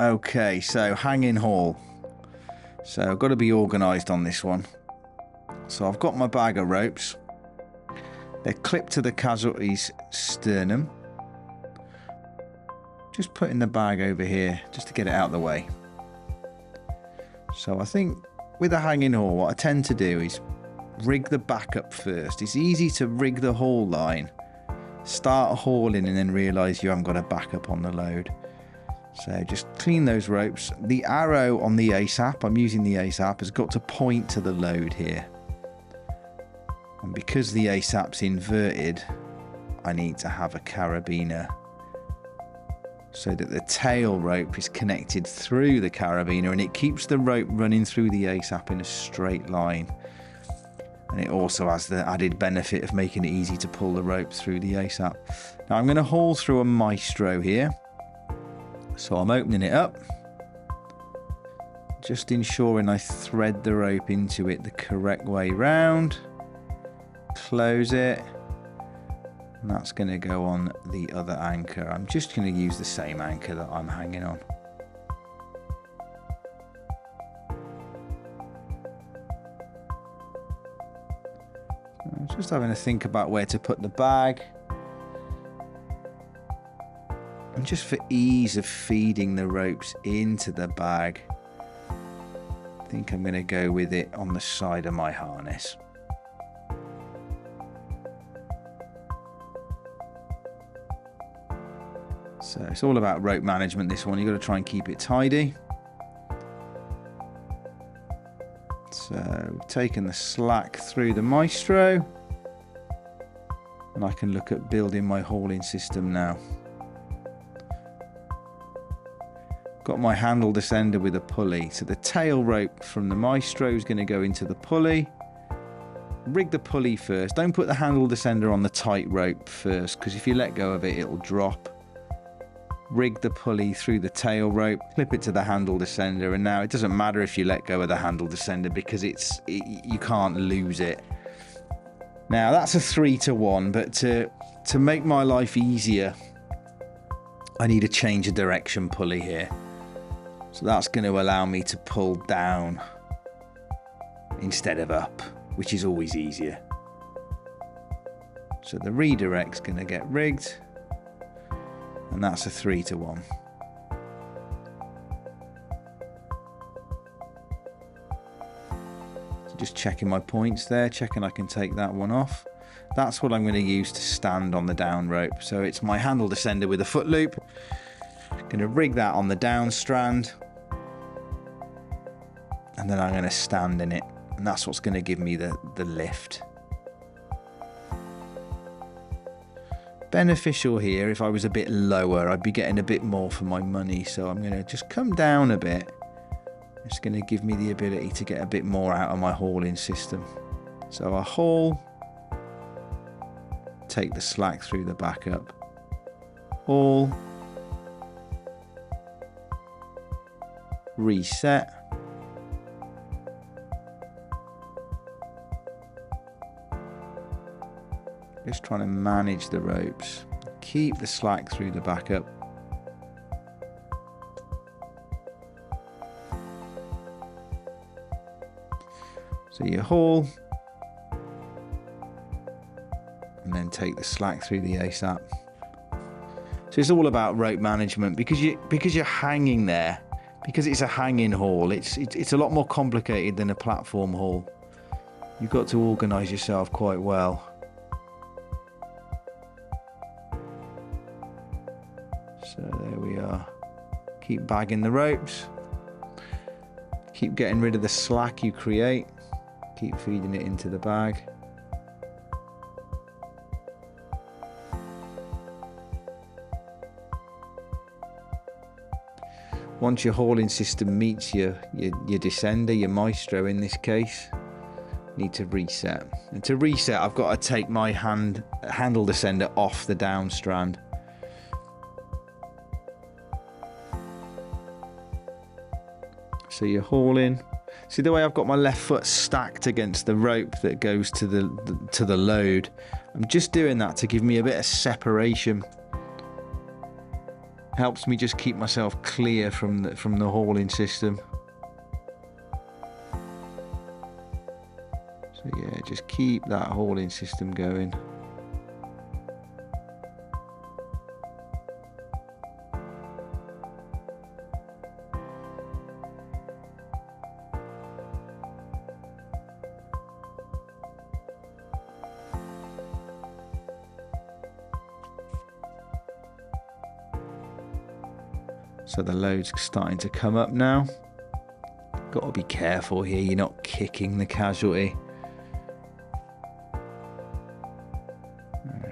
Okay, so hanging haul. So I've got to be organised on this one. So I've got my bag of ropes. They're clipped to the casualty's sternum. Just putting the bag over here just to get it out of the way. So I think with a hanging haul, what I tend to do is rig the back up first. It's easy to rig the haul line, start hauling and then realise you haven't got a backup on the load. So just clean those ropes. The arrow on the ASAP, I'm using the ASAP, has got to point to the load here. And because the ASAP's inverted, I need to have a carabiner so that the tail rope is connected through the carabiner and it keeps the rope running through the ASAP in a straight line. And it also has the added benefit of making it easy to pull the rope through the ASAP. Now I'm going to haul through a Maestro here. So I'm opening it up, just ensuring I thread the rope into it the correct way round. Close it, and that's going to go on the other anchor. I'm just going to use the same anchor that I'm hanging on. I'm just having to think about where to put the bag. And just for ease of feeding the ropes into the bag, I think I'm going to go with it on the side of my harness. So it's all about rope management, this one. You've got to try and keep it tidy. So taking the slack through the Maestro, and I can look at building my hauling system now. Got my handle descender with a pulley. So the tail rope from the Maestro is going to go into the pulley. Rig the pulley first. Don't put the handle descender on the tight rope first, because if you let go of it, it'll drop. Rig the pulley through the tail rope, clip it to the handle descender, and now it doesn't matter if you let go of the handle descender because you can't lose it. Now that's a 3-to-1, but to make my life easier, I need a change of direction pulley here. So that's going to allow me to pull down instead of up, which is always easier. So the redirect's going to get rigged, and that's a 3-to-1. So just checking my points there, checking I can take that one off. That's what I'm going to use to stand on the down rope. So it's my handle descender with a foot loop. Going to rig that on the down strand, and then I'm going to stand in it, and that's what's going to give me the lift. Beneficial here, if I was a bit lower, I'd be getting a bit more for my money, so I'm going to just come down a bit. It's going to give me the ability to get a bit more out of my hauling system. So I haul, take the slack through the back up, haul, reset, just trying to manage the ropes, keep the slack through the back up. So you haul and then take the slack through the ASAP. So it's all about rope management because you're hanging there. Because it's a hanging haul, it's a lot more complicated than a platform haul. You've got to organise yourself quite well. So there we are. Keep bagging the ropes. Keep getting rid of the slack you create. Keep feeding it into the bag. Once your hauling system meets your descender, your Maestro in this case, you need to reset. And to reset, I've got to take my handle descender off the down strand. So you're hauling. See the way I've got my left foot stacked against the rope that goes to the load? I'm just doing that to give me a bit of separation. Helps me just keep myself clear from the hauling system. So yeah, just keep that hauling system going. So the load's starting to come up now. Got to be careful here, you're not kicking the casualty.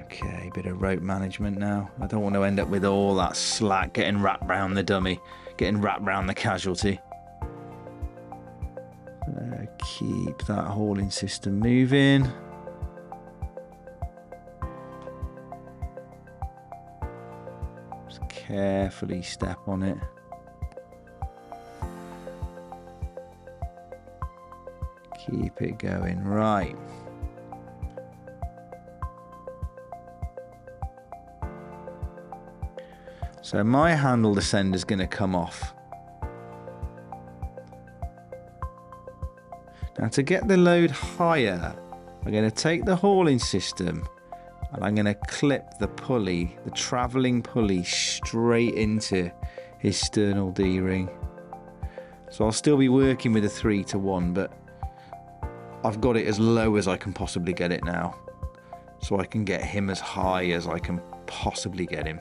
Okay, bit of rope management now. I don't want to end up with all that slack getting wrapped around the dummy, getting wrapped around the casualty. Keep that hauling system moving. Just carefully step on it. Keep it going, right. So my handle descender is going to come off. Now to get the load higher, I'm going to take the hauling system and I'm going to clip the pulley, the travelling pulley, straight into his sternal D-ring. So I'll still be working with a 3-to-1, but I've got it as low as I can possibly get it now. So I can get him as high as I can possibly get him.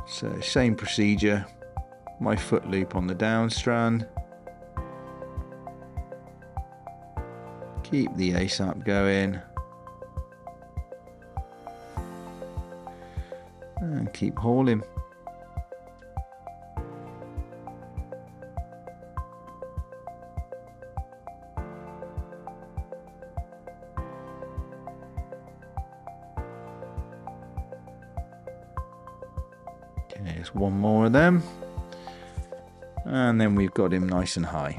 So same procedure, my foot loop on the down strand. Keep the ASAP going. And keep hauling. Okay, there's one more of them. And then we've got him nice and high.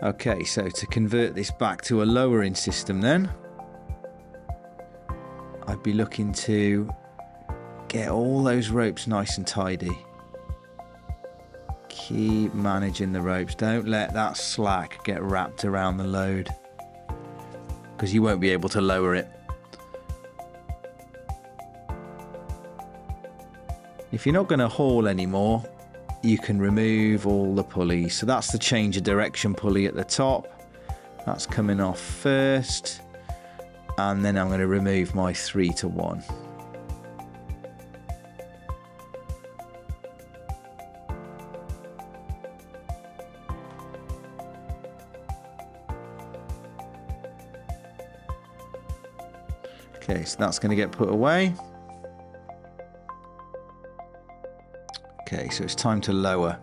Okay, so to convert this back to a lowering system then, I'd be looking to get all those ropes nice and tidy. Keep managing the ropes. Don't let that slack get wrapped around the load, because you won't be able to lower it. If you're not going to haul anymore, you can remove all the pulleys. So that's the change of direction pulley at the top. That's coming off first. And then I'm going to remove my 3-to-1. Okay, so that's going to get put away. Okay, so it's time to lower.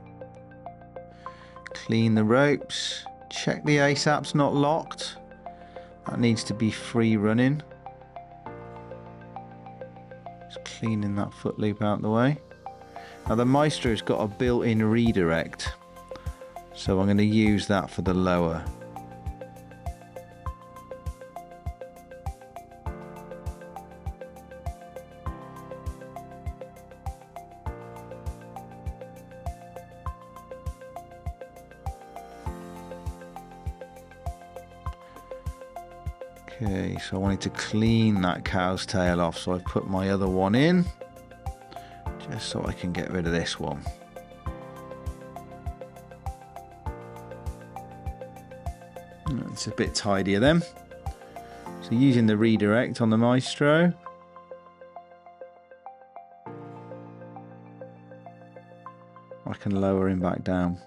Clean the ropes. Check the ASAP's not locked. That needs to be free running. Just cleaning that foot loop out the way. Now the Maestro's got a built-in redirect, so I'm going to use that for the lower. Okay, so I wanted to clean that cow's tail off, so I've put my other one in, just so I can get rid of this one. It's a bit tidier then. So using the redirect on the Maestro, I can lower him back down.